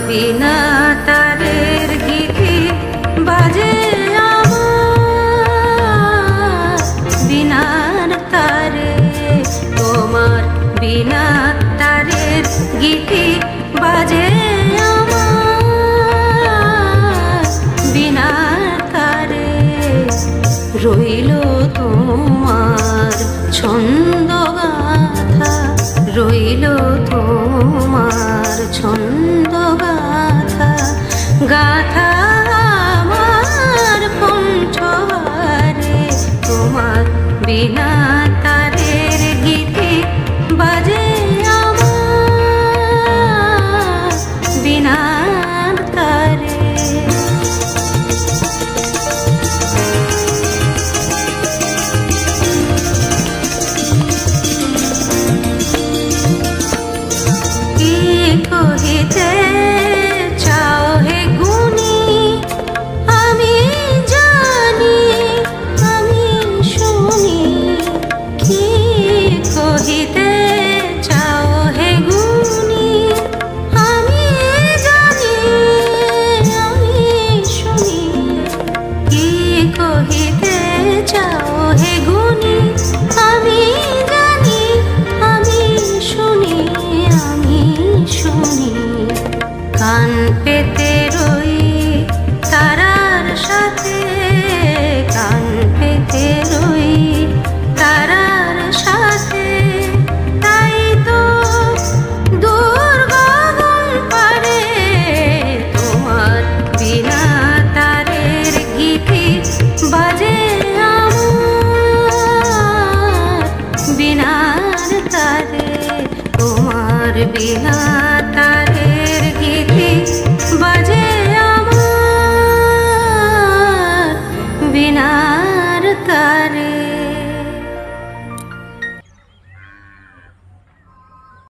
বিনা তারের গীতি বাজে আমার বিনার তারে, তোমার বিনা তারের গীতি বাজে আমার বিনার তারে। রইল তোমার ছন্দ গাথা, রইল তোমার ছন্দ গাথা, গাথা আমার কণ্ঠহারে, তোমার বিনা তারের গীতি বাজে আমার বিনার তারে। কহিতে চাও হে গুণী, আমি জানি আমি শুনি, কি কহিতে চাও হে গুণী, আমি জানি আমি শুনি, কি কহিতে চাও হে গুণী, আমি জানি আমি শুনি, আমি শুনি। কান পেতে রই তারার সাথে, কান পেতে রই তারার সাথে, তাই তো দূর গগন পারে, তোমার বিনা তারের গীতি বাজে আমার বিনার তারে, তোমার বিনা তারের গীতি বাজে আমার বিনার তারে।